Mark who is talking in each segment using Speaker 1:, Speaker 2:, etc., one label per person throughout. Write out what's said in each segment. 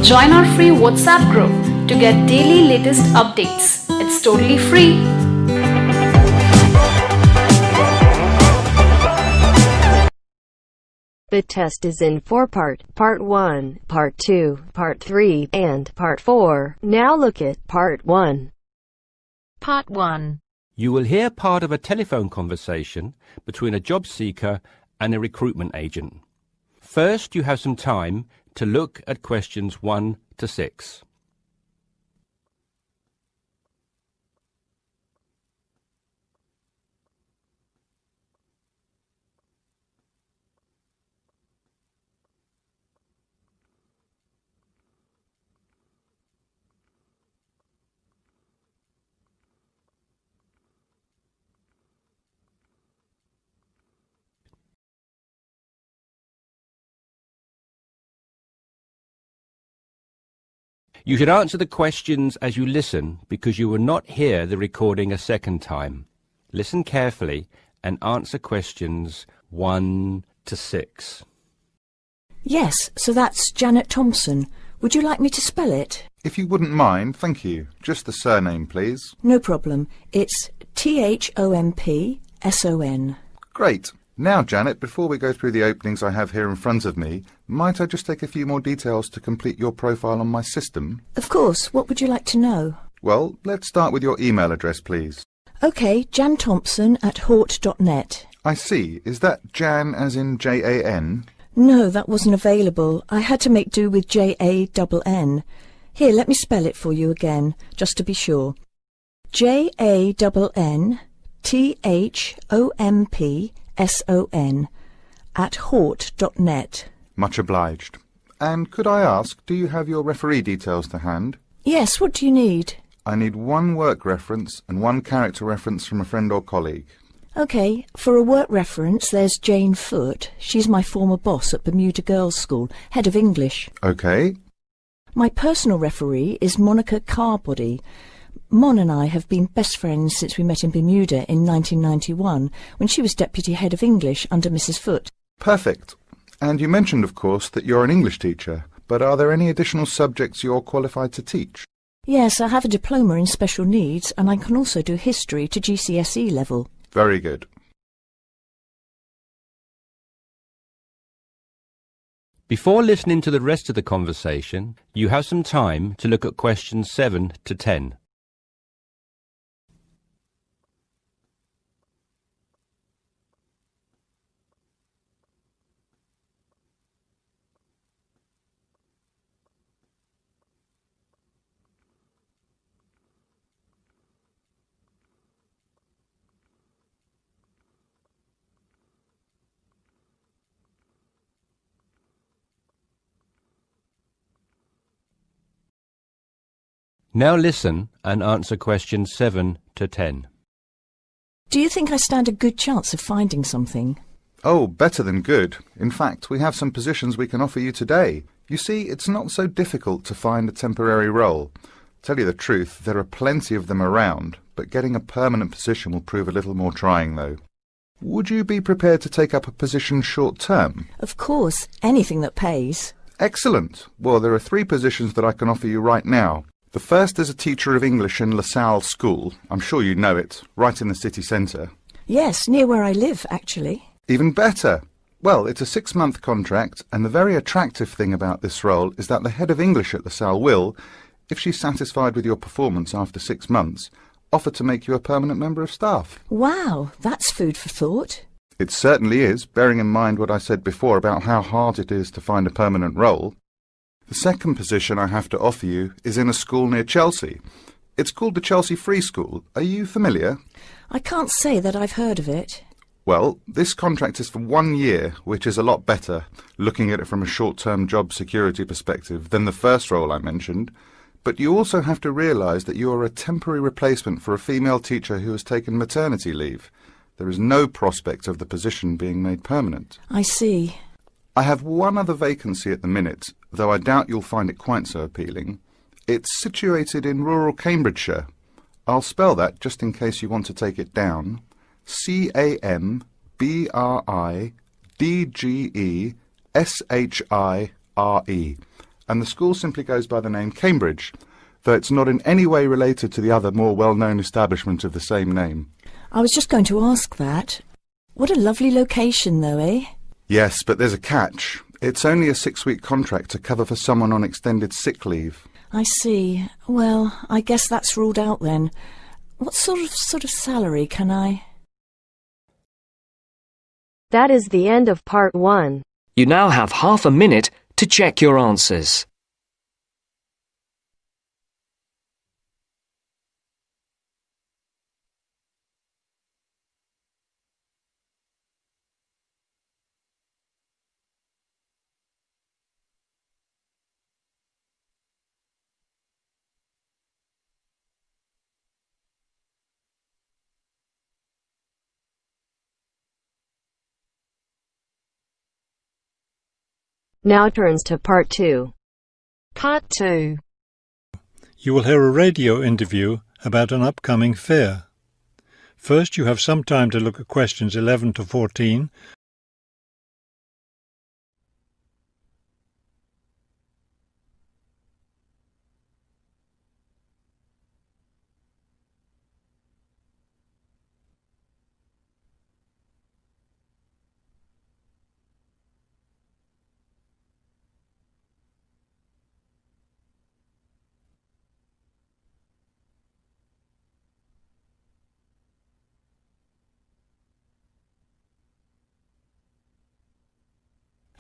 Speaker 1: Join our free WhatsApp group to get daily latest updates. It's totally free.
Speaker 2: The test is in 4-part, Part 1, Part 2, Part 3, and Part 4. Now look at Part 1.
Speaker 3: Part 1.
Speaker 4: You will hear part of a telephone conversation between a job seeker and a recruitment agent. First, you have some time to look at questions 1 to 6. You should answer the questions as you listen because you will not hear the recording a second time. Listen carefully and answer questions 1 to 6.
Speaker 5: Yes, so that's Janet Thompson. Would you like me to spell it?
Speaker 6: If you wouldn't mind, thank you. Just the surname, please.
Speaker 5: No problem. It's Thompson.
Speaker 6: Great. Now, Janet, before we go through the openings I have here in front of me, might I just take a few more details to complete your profile on my system?
Speaker 5: Of course. What would you like to know?
Speaker 6: Well, let's start with your email address, please.
Speaker 5: OK, janthompson@hort.net.
Speaker 6: I see. Is that Jan as in Jan?
Speaker 5: No, that wasn't available. I had to make do with Jann. Here, let me spell it for you again, just to be sure. JANNTHOMPSON@hort.net.
Speaker 6: Much obliged. And could I ask, do you have your referee details to hand?
Speaker 5: Yes, what do you need?
Speaker 6: I need 1 work reference and 1 character reference from a friend or colleague.
Speaker 5: OK, for a work reference, there's Jane Foote. She's my former boss at Bermuda Girls' School, head of English.
Speaker 6: OK.
Speaker 5: My personal referee is Monica Carbody. Mon and I have been best friends since we met in Bermuda in 1991, when she was deputy head of English under Mrs. Foote.
Speaker 6: Perfect. And you mentioned, of course, that you're an English teacher, but are there any additional subjects you're qualified to teach?
Speaker 5: Yes, I have a diploma in special needs, and I can also do history to GCSE level.
Speaker 6: Very good.
Speaker 4: Before listening to the rest of the conversation, you have some time to look at questions 7 to 10. Now listen and answer questions 7 to 10.
Speaker 5: Do you think I stand a good chance of finding something?
Speaker 6: Oh, better than good. In fact, we have some positions we can offer you today. You see, it's not so difficult to find a temporary role. Tell you the truth, there are plenty of them around, but getting a permanent position will prove a little more trying, though. Would you be prepared to take up a position short-term?
Speaker 5: Of course, anything that pays.
Speaker 6: Excellent. Well, there are 3 positions that I can offer you right now. The first is a teacher of English in LaSalle School. I'm sure you know it, right in the city centre.
Speaker 5: Yes, near where I live, actually.
Speaker 6: Even better. Well, it's a 6-month contract, and the very attractive thing about this role is that the head of English at LaSalle will, if she's satisfied with your performance after 6 months, offer to make you a permanent member of staff.
Speaker 5: Wow, that's food for thought.
Speaker 6: It certainly is, bearing in mind what I said before about how hard it is to find a permanent role. The second position I have to offer you is in a school near Chelsea. It's called the Chelsea Free School. Are you familiar?
Speaker 5: I can't say that I've heard of it.
Speaker 6: Well, this contract is for 1 year, which is a lot better, looking at it from a short-term job security perspective, than the first role I mentioned. But you also have to realise that you are a temporary replacement for a female teacher who has taken maternity leave. There is no prospect of the position being made permanent.
Speaker 5: I see.
Speaker 6: I have 1 other vacancy at the minute, though I doubt you'll find it quite so appealing. It's situated in rural Cambridgeshire. I'll spell that just in case you want to take it down. CAMBRIDGESHIRE. and the school simply goes by the name Cambridge, though it's not in any way related to the other more well-known establishment of the same name.
Speaker 5: I was just going to ask that. What a lovely location, though, eh?
Speaker 6: Yes, but there's a catch. It's only a 6-week contract to cover for someone on extended sick leave.
Speaker 5: I see. Well, I guess that's ruled out then. What sort of salary can I...
Speaker 2: That is the end of part 1.
Speaker 7: You now have half a minute to check your answers.
Speaker 2: Now turns to part 2.
Speaker 3: Part 2.
Speaker 8: You will hear a radio interview about an upcoming fair. First, you have some time to look at questions 11 to 14.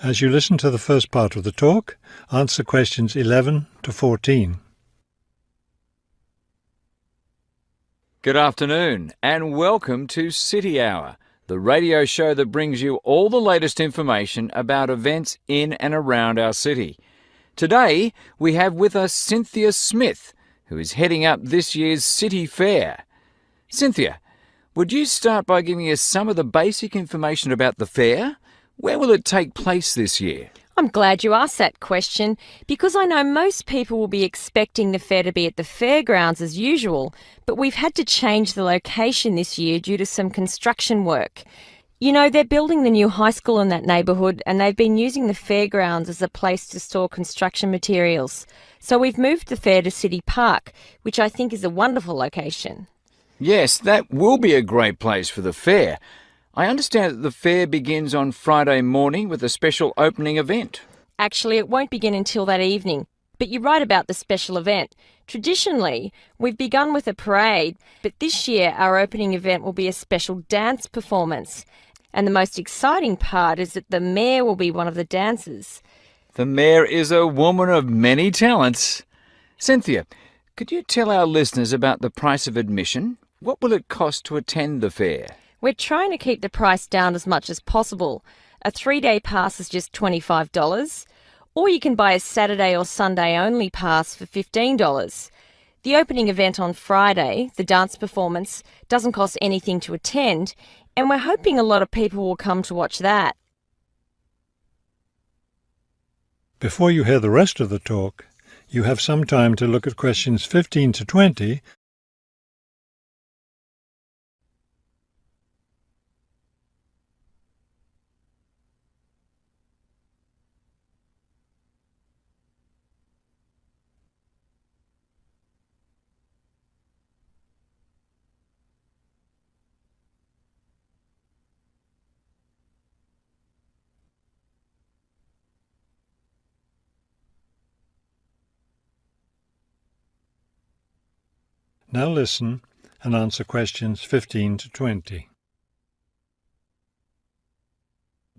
Speaker 8: As you listen to the first part of the talk, answer questions 11 to 14.
Speaker 9: Good afternoon and welcome to City Hour, the radio show that brings you all the latest information about events in and around our city. Today we have with us Cynthia Smith, who is heading up this year's City Fair. Cynthia, would you start by giving us some of the basic information about the fair? Where will it take place this year?
Speaker 10: I'm glad you asked that question because I know most people will be expecting the fair to be at the fairgrounds as usual, but we've had to change the location this year due to some construction work. You know, they're building the new high school in that neighbourhood and they've been using the fairgrounds as a place to store construction materials. So we've moved the fair to City Park, which I think is a wonderful location.
Speaker 9: Yes, that will be a great place for the fair. I understand that the fair begins on Friday morning with a special opening event.
Speaker 10: Actually, it won't begin until that evening, but you're right about the special event. Traditionally, we've begun with a parade, but this year our opening event will be a special dance performance. And the most exciting part is that the mayor will be one of the dancers.
Speaker 9: The mayor is a woman of many talents. Cynthia, could you tell our listeners about the price of admission? What will it cost to attend the fair?
Speaker 10: We're trying to keep the price down as much as possible. A 3-day pass is just $25, or you can buy a Saturday or Sunday only pass for $15. The opening event on Friday, the dance performance, doesn't cost anything to attend, and we're hoping a lot of people will come to watch that.
Speaker 8: Before you hear the rest of the talk, you have some time to look at questions 15 to 20. Now listen and answer questions 15 to 20.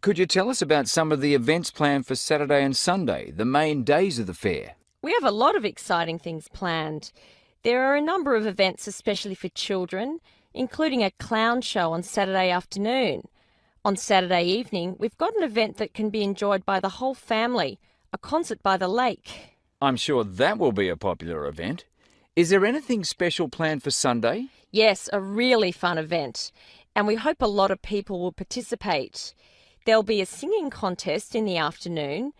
Speaker 9: Could you tell us about some of the events planned for Saturday and Sunday, the main days of the fair?
Speaker 10: We have a lot of exciting things planned. There are a number of events especially for children, including a clown show on Saturday afternoon. On Saturday evening, we've got an event that can be enjoyed by the whole family, a concert by the lake.
Speaker 9: I'm sure that will be a popular event. Is there anything special planned for Sunday?
Speaker 10: Yes, a really fun event, and we hope a lot of people will participate. There'll be a singing contest in the afternoon.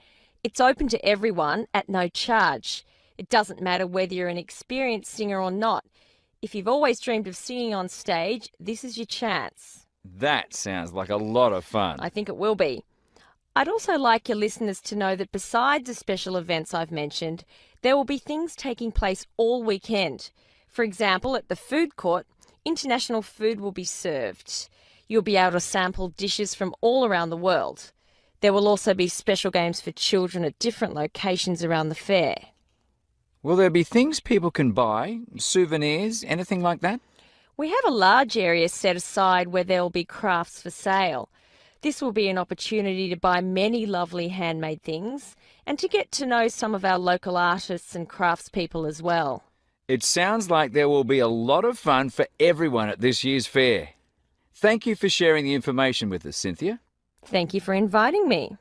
Speaker 10: It's open to everyone at no charge. It doesn't matter whether you're an experienced singer or not. If you've always dreamed of singing on stage, this is your chance.
Speaker 9: That sounds like a lot of fun.
Speaker 10: I think it will be. I'd also like your listeners to know that besides the special events I've mentioned, there will be things taking place all weekend. For example, at the food court, international food will be served. You'll be able to sample dishes from all around the world. There will also be special games for children at different locations around the fair.
Speaker 9: Will there be things people can buy, souvenirs, anything like that?
Speaker 10: We have a large area set aside where there will be crafts for sale. This will be an opportunity to buy many lovely handmade things and to get to know some of our local artists and craftspeople as well.
Speaker 9: It sounds like there will be a lot of fun for everyone at this year's fair. Thank you for sharing the information with us, Cynthia.
Speaker 10: Thank you for inviting me.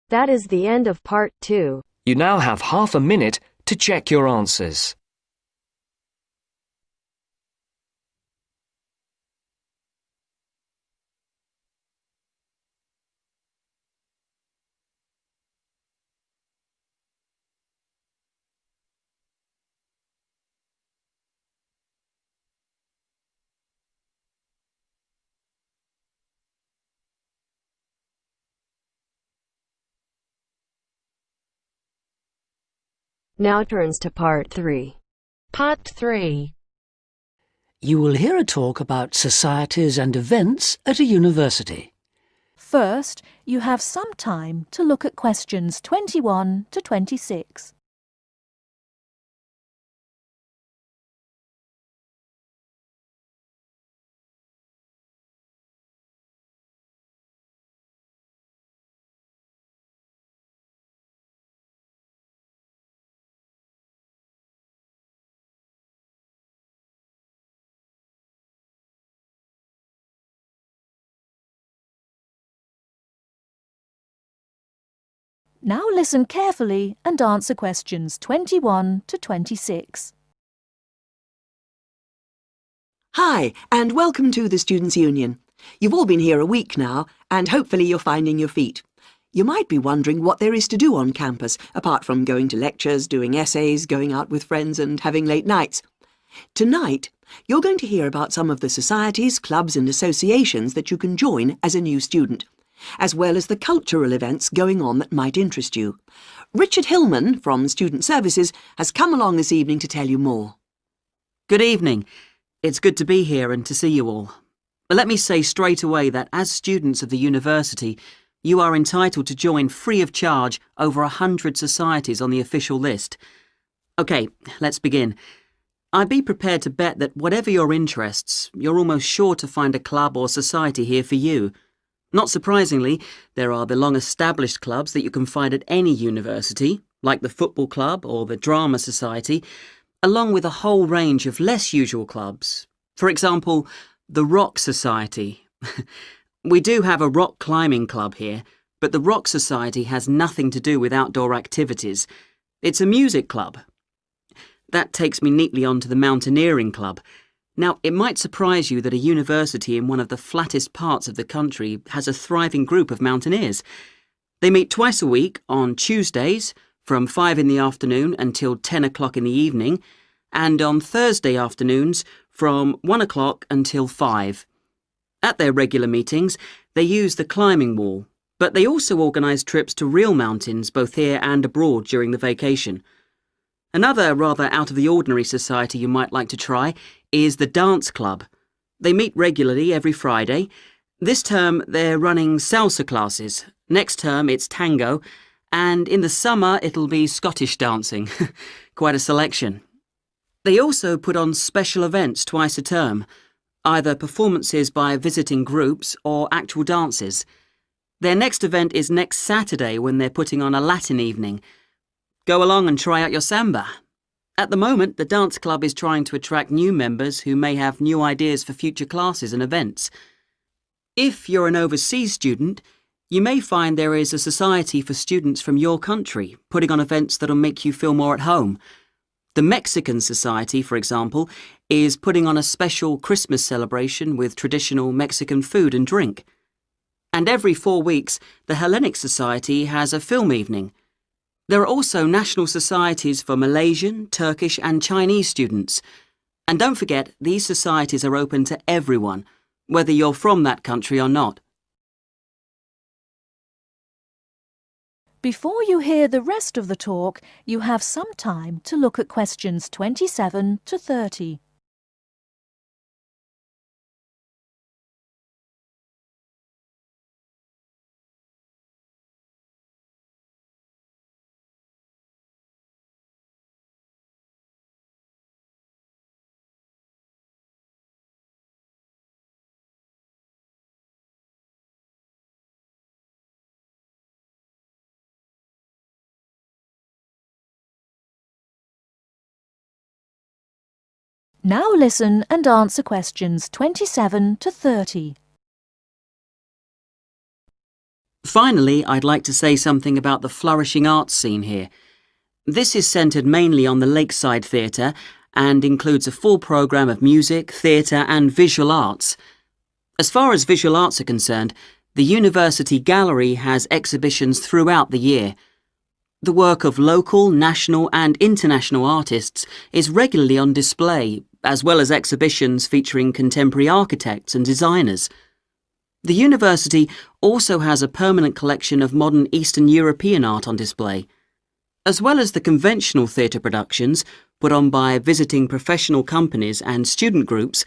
Speaker 2: That is the end of part 2.
Speaker 7: You now have half a minute to check your answers.
Speaker 2: Now turns to part 3.
Speaker 3: Part 3.
Speaker 11: You will hear a talk about societies and events at a university.
Speaker 1: First, you have some time to look at questions 21 to 26. Now listen carefully and answer questions 21 to 26.
Speaker 12: Hi, and welcome to the Students' Union. You've all been here a week now, and hopefully you're finding your feet. You might be wondering what there is to do on campus, apart from going to lectures, doing essays, going out with friends and having late nights. Tonight, you're going to hear about some of the societies, clubs and associations that you can join as a new student, as well as the cultural events going on that might interest you. Richard Hillman from Student Services has come along this evening to tell you more.
Speaker 13: Good evening. It's good to be here and to see you all. But let me say straight away that as students of the university, you are entitled to join free of charge over 100 societies on the official list. OK, let's begin. I'd be prepared to bet that whatever your interests, you're almost sure to find a club or society here for you. Not surprisingly, there are the long-established clubs that you can find at any university, like the football club or the drama society, along with a whole range of less usual clubs. For example, the Rock Society. We do have a rock climbing club here, but the Rock Society has nothing to do with outdoor activities. It's a music club. That takes me neatly on to the Mountaineering Club. Now, it might surprise you that a university in one of the flattest parts of the country has a thriving group of mountaineers. They meet twice a week on Tuesdays from 5 in the afternoon until 10 o'clock in the evening, and on Thursday afternoons from 1 o'clock until 5. At their regular meetings, they use the climbing wall, but they also organise trips to real mountains both here and abroad during the vacation. Another rather out-of-the-ordinary society you might like to try is the Dance Club. They meet regularly every Friday. This term they're running salsa classes. Next term it's tango. And in the summer it'll be Scottish dancing. Quite a selection. They also put on special events twice a term, either performances by visiting groups or actual dances. Their next event is next Saturday when they're putting on a Latin evening. Go along and try out your samba. At the moment, the dance club is trying to attract new members who may have new ideas for future classes and events. If you're an overseas student, you may find there is a society for students from your country putting on events that'll make you feel more at home. The Mexican Society, for example, is putting on a special Christmas celebration with traditional Mexican food and drink. And every 4 weeks, the Hellenic Society has a film evening. There are also national societies for Malaysian, Turkish and Chinese students. And don't forget, these societies are open to everyone, whether you're from that country or not.
Speaker 14: Before you hear the rest of the talk, you have some time to look at questions 27 to 30. Now listen and answer questions 27 to 30.
Speaker 13: Finally, I'd like to say something about the flourishing arts scene here. This is centred mainly on the Lakeside Theatre and includes a full programme of music, theatre and visual arts. As far as visual arts are concerned, the University Gallery has exhibitions throughout the year. The work of local, national and international artists is regularly on display, as well as exhibitions featuring contemporary architects and designers. The university also has a permanent collection of modern Eastern European art on display. As well as the conventional theatre productions put on by visiting professional companies and student groups,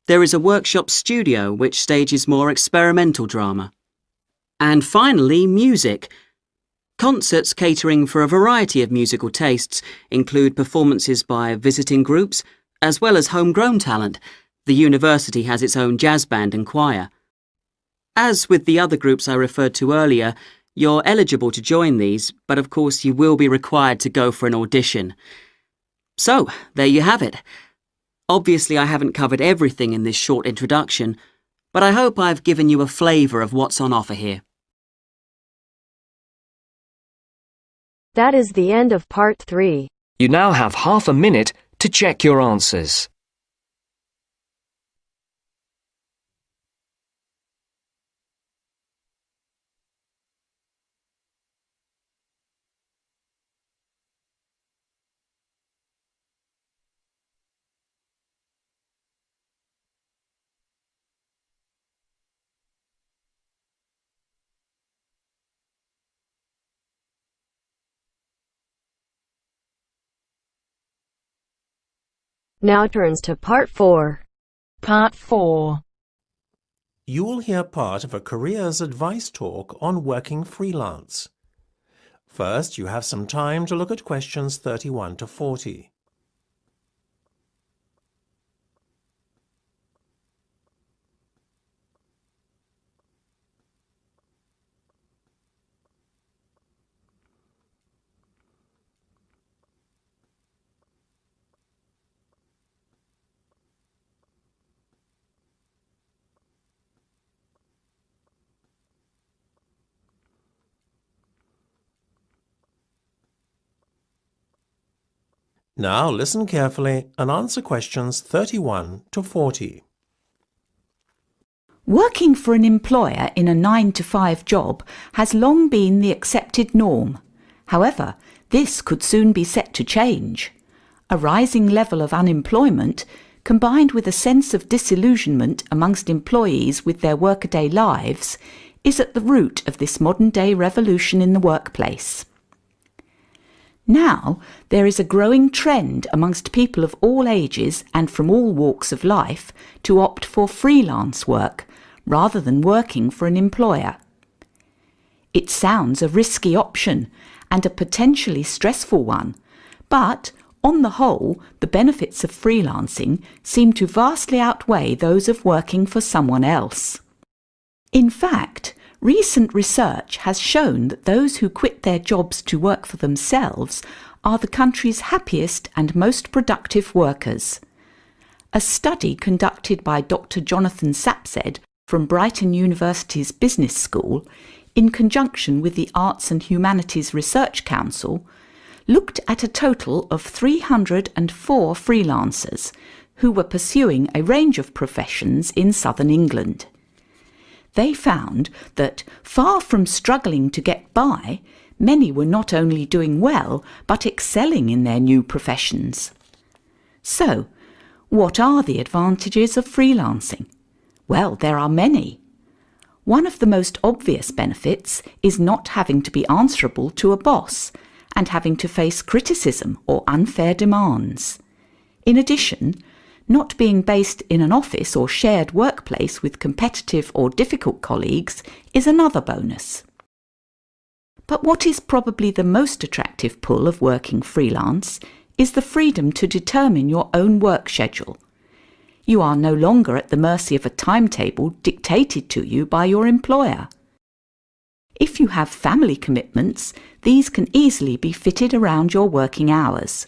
Speaker 13: there is a workshop studio which stages more experimental drama. And finally, music. Concerts catering for a variety of musical tastes include performances by visiting groups, as well as homegrown talent. The university has its own jazz band and choir. As with the other groups I referred to earlier, you're eligible to join these, but of course you will be required to go for an audition. So, there you have it. Obviously I haven't covered everything in this short introduction, but I hope I've given you a flavour of what's on offer here.
Speaker 2: That is the end of part 3.
Speaker 7: You now have half a minute to check your answers.
Speaker 2: Now turns to part 4.
Speaker 14: Part 4.
Speaker 15: You will hear part of a careers advice talk on working freelance. First, you have some time to look at questions 31 to 40. Now listen carefully and answer questions 31 to 40.
Speaker 16: Working for an employer in a 9-to-5 job has long been the accepted norm. However, this could soon be set to change. A rising level of unemployment, combined with a sense of disillusionment amongst employees with their workaday lives, is at the root of this modern-day revolution in the workplace. Now, there is a growing trend amongst people of all ages and from all walks of life to opt for freelance work rather than working for an employer. It sounds a risky option and a potentially stressful one, but on the whole, the benefits of freelancing seem to vastly outweigh those of working for someone else. In fact, recent research has shown that those who quit their jobs to work for themselves are the country's happiest and most productive workers. A study conducted by Dr. Jonathan Sapsed from Brighton University's Business School, in conjunction with the Arts and Humanities Research Council, looked at a total of 304 freelancers who were pursuing a range of professions in southern England. They found that, far from struggling to get by, many were not only doing well, but excelling in their new professions. So, what are the advantages of freelancing? Well, there are many. One of the most obvious benefits is not having to be answerable to a boss and having to face criticism or unfair demands. In addition, not being based in an office or shared workplace with competitive or difficult colleagues is another bonus. But what is probably the most attractive pull of working freelance is the freedom to determine your own work schedule. You are no longer at the mercy of a timetable dictated to you by your employer. If you have family commitments, these can easily be fitted around your working hours.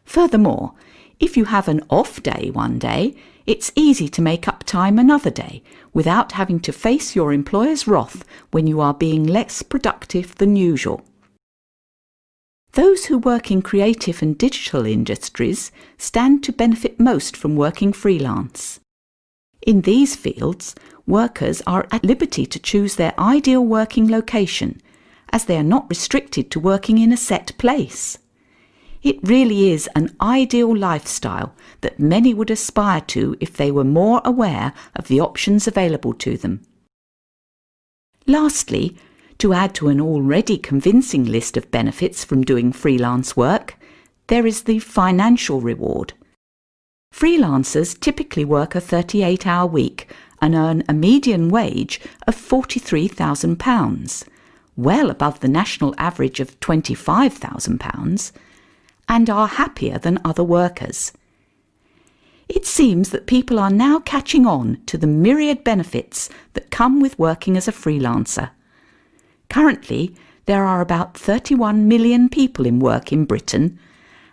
Speaker 16: Furthermore, if you have an off day one day, it's easy to make up time another day without having to face your employer's wrath when you are being less productive than usual. Those who work in creative and digital industries stand to benefit most from working freelance. In these fields, workers are at liberty to choose their ideal working location, as they are not restricted to working in a set place. It really is an ideal lifestyle that many would aspire to if they were more aware of the options available to them. Lastly, to add to an already convincing list of benefits from doing freelance work, there is the financial reward. Freelancers typically work a 38-hour week and earn a median wage of £43,000, well above the national average of £25,000, and are happier than other workers. It seems that people are now catching on to the myriad benefits that come with working as a freelancer. Currently, there are about 31 million people in work in Britain,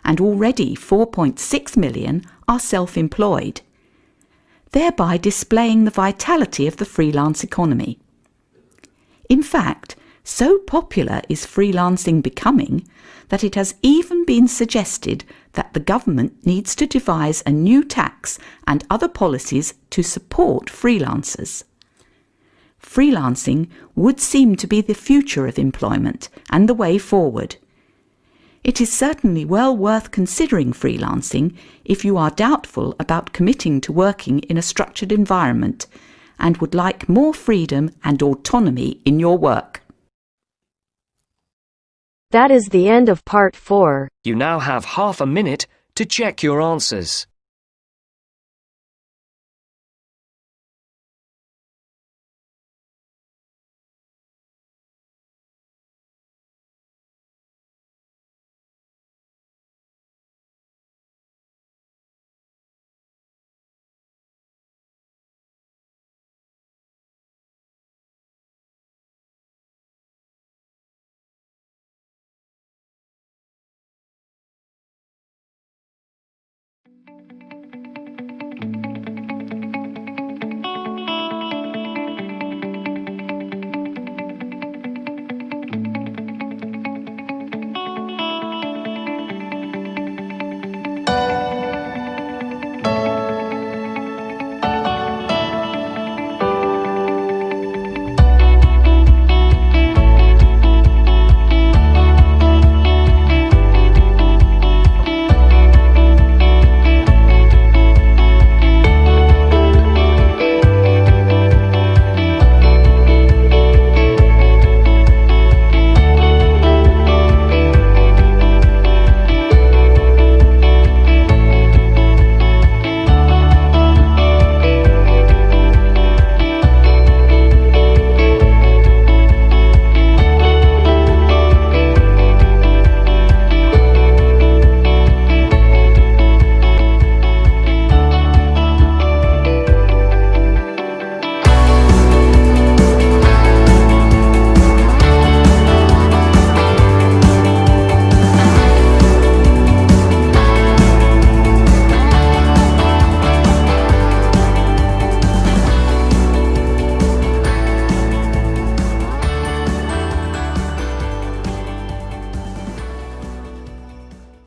Speaker 16: and already 4.6 million are self-employed, thereby displaying the vitality of the freelance economy. In fact, so popular is freelancing becoming that it has even been suggested that the government needs to devise a new tax and other policies to support freelancers. Freelancing would seem to be the future of employment and the way forward. It is certainly well worth considering freelancing if you are doubtful about committing to working in a structured environment and would like more freedom and autonomy in your work.
Speaker 2: That is the end of part 4.
Speaker 7: You now have half a minute to check your answers.